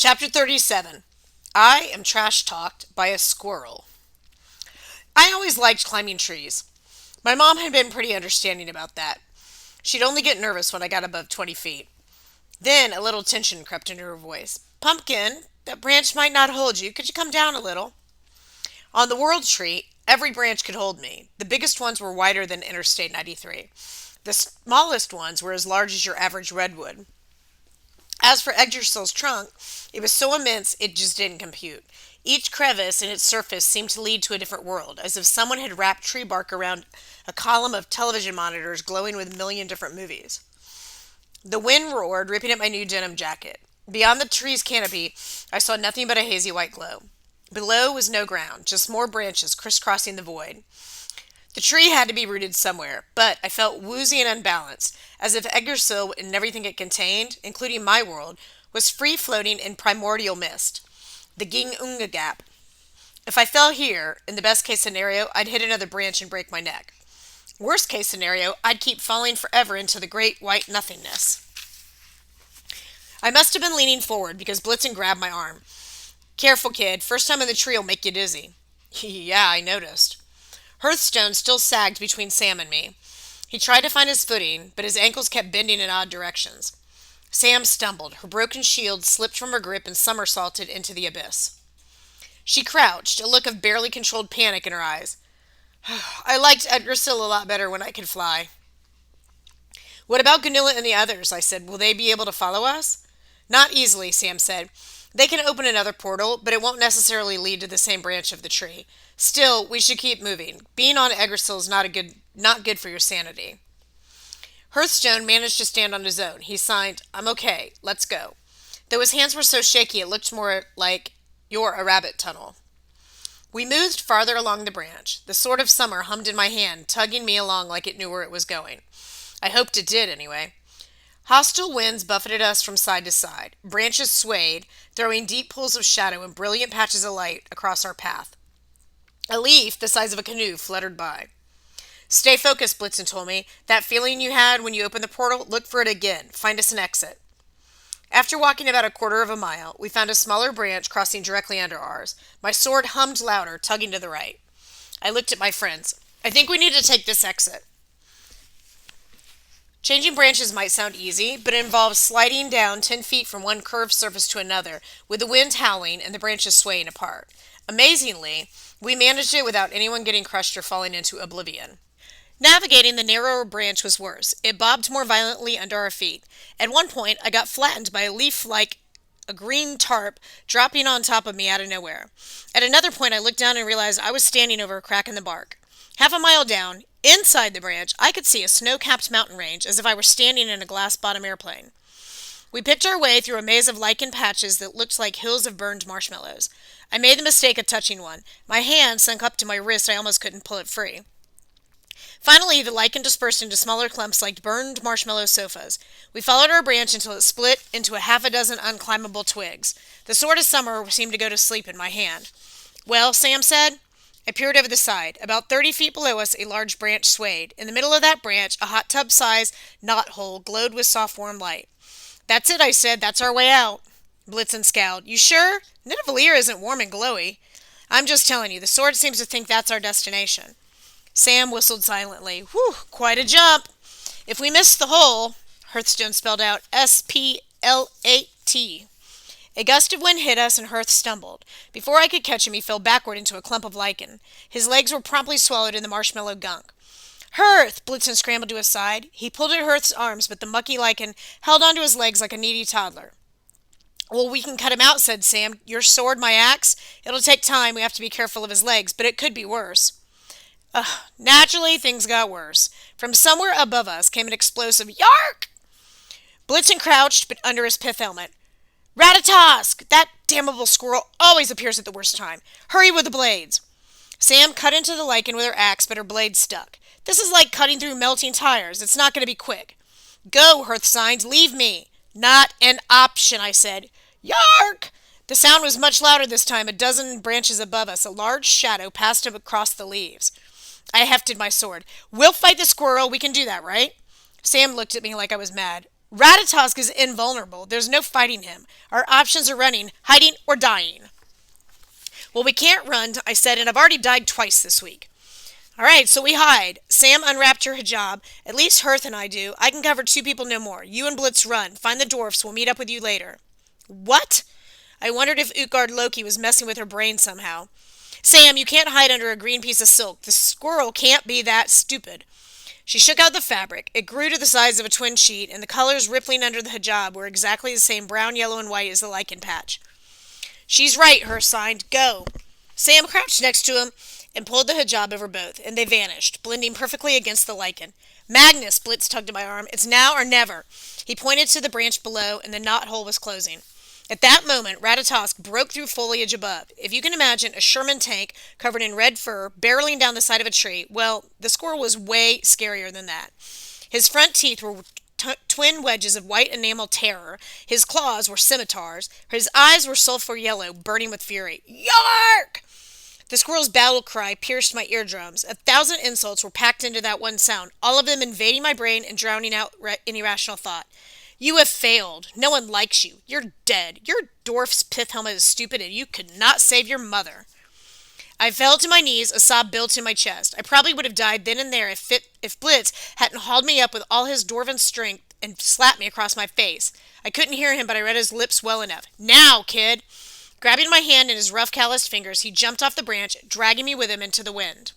Chapter 37. I am trash talked by a squirrel. I always liked climbing trees. My mom had been pretty understanding about that. She'd only get nervous when I got above 20 feet. Then a little tension crept into her voice. Pumpkin, that branch might not hold you. Could you come down a little? On the world tree, every branch could hold me. The biggest ones were wider than Interstate 93. The smallest ones were as large as your average redwood. As for Eggersill's trunk, it was so immense it just didn't compute. Each crevice in its surface seemed to lead to a different world, as if someone had wrapped tree bark around a column of television monitors glowing with a million different movies. The wind roared, ripping at my new denim jacket. Beyond the tree's canopy, I saw nothing but a hazy white glow. Below was no ground, just more branches crisscrossing the void. The tree had to be rooted somewhere, but I felt woozy and unbalanced, as if Eggersill and everything it contained, including my world, was free floating in primordial mist. The Gingunga Gap. If I fell here, in the best case scenario, I'd hit another branch and break my neck. Worst case scenario, I'd keep falling forever into the great white nothingness. I must have been leaning forward because Blitzen grabbed my arm. Careful, kid. First time in the tree'll make you dizzy. Yeah, I noticed. Hearthstone still sagged between Sam and me. He tried to find his footing, but his ankles kept bending in odd directions. Sam stumbled. Her broken shield slipped from her grip and somersaulted into the abyss. She crouched, a look of barely controlled panic in her eyes. I liked Edgarsill a lot better when I could fly. What about Gunilla and the others? I said. Will they be able to follow us? Not easily, Sam said. They can open another portal, but it won't necessarily lead to the same branch of the tree. Still, we should keep moving. Being on Eggersill is not good for your sanity. Hearthstone managed to stand on his own. He signed, I'm okay, let's go. Though his hands were so shaky it looked more like you're a rabbit tunnel. We moved farther along the branch. The sword of summer hummed in my hand, tugging me along like it knew where it was going. I hoped it did, anyway. Hostile winds buffeted us from side to side. Branches swayed, throwing deep pools of shadow and brilliant patches of light across our path. A leaf the size of a canoe fluttered by. Stay focused, Blitzen told me. That feeling you had when you opened the portal, look for it again. Find us an exit. After walking about a quarter of a mile, we found a smaller branch crossing directly under ours. My sword hummed louder, tugging to the right. I looked at my friends. I think we need to take this exit. Changing branches might sound easy, but it involves sliding down 10 feet from one curved surface to another, with the wind howling and the branches swaying apart. Amazingly, we managed it without anyone getting crushed or falling into oblivion. Navigating the narrower branch was worse. It bobbed more violently under our feet. At one point, I got flattened by a leaf like a green tarp dropping on top of me out of nowhere. At another point, I looked down and realized I was standing over a crack in the bark. Half a mile down, inside the branch, I could see a snow-capped mountain range as if I were standing in a glass-bottom airplane. We picked our way through a maze of lichen patches that looked like hills of burned marshmallows. I made the mistake of touching one. My hand sunk up to my wrist. I almost couldn't pull it free. Finally, the lichen dispersed into smaller clumps like burned marshmallow sofas. We followed our branch until it split into a half a dozen unclimbable twigs. The sword of summer seemed to go to sleep in my hand. Well, Sam said. I peered over the side. About 30 feet below us, a large branch swayed. In the middle of that branch, a hot tub-size knot hole glowed with soft warm light. That's it, I said. That's our way out. Blitzen scowled. You sure? Nidavellir isn't warm and glowy. I'm just telling you, the sword seems to think that's our destination. Sam whistled silently. Whew, quite a jump. If we missed the hole, Hearthstone spelled out S-P-L-A-T. A gust of wind hit us and Hearth stumbled. Before I could catch him, he fell backward into a clump of lichen. His legs were promptly swallowed in the marshmallow gunk. Hearth! Blitzen scrambled to his side. He pulled at Hearth's arms, but the mucky lichen held onto his legs like a needy toddler. Well, we can cut him out, said Sam. Your sword, my axe? It'll take time. We have to be careful of his legs, but it could be worse. Naturally, things got worse. From somewhere above us came an explosive yark! Blitzen crouched, but under his pith helmet. Ratatosk! That damnable squirrel always appears at the worst time. Hurry with the blades! Sam cut into the lichen with her axe, but her blade stuck. This is like cutting through melting tires. It's not going to be quick. Go, Hearth signed. Leave me. Not an option, I said. Yark! The sound was much louder this time. A dozen branches above us, a large shadow passed across the leaves. I hefted my sword. We'll fight the squirrel. We can do that, right? Sam looked at me like I was mad. Ratatosk is invulnerable. There's no fighting him. Our options are running, hiding, or dying. Well, we can't run, I said, and I've already died twice this week. All right, so we hide. Sam unwrapped her hijab. At least Hearth and I do. I can cover two people no more. You and Blitz run. Find the dwarfs. We'll meet up with you later. What? I wondered if Utgard Loki was messing with her brain somehow. Sam, you can't hide under a green piece of silk. The squirrel can't be that stupid. She shook out the fabric. It grew to the size of a twin sheet, and the colors rippling under the hijab were exactly the same brown, yellow, and white as the lichen patch. She's right, Hearth signed. Go. Sam crouched next to him and pulled the hijab over both, and they vanished, blending perfectly against the lichen. Magnus, Blitz tugged at my arm. It's now or never. He pointed to the branch below, and the knothole was closing. At that moment, Ratatosk broke through foliage above. If you can imagine a Sherman tank covered in red fur barreling down the side of a tree, well, the squirrel was way scarier than that. His front teeth were twin wedges of white enamel terror. His claws were scimitars. His eyes were sulphur yellow, burning with fury. Yark! The squirrel's battle cry pierced my eardrums. 1,000 insults were packed into that one sound, all of them invading my brain and drowning out any rational thought. You have failed. No one likes you. You're dead. Your dwarf's pith helmet is stupid and you could not save your mother. I fell to my knees, a sob built in my chest. I probably would have died then and there if Blitz hadn't hauled me up with all his dwarven strength and slapped me across my face. I couldn't hear him, but I read his lips well enough. Now, kid! Grabbing my hand in his rough, calloused fingers, he jumped off the branch, dragging me with him into the wind.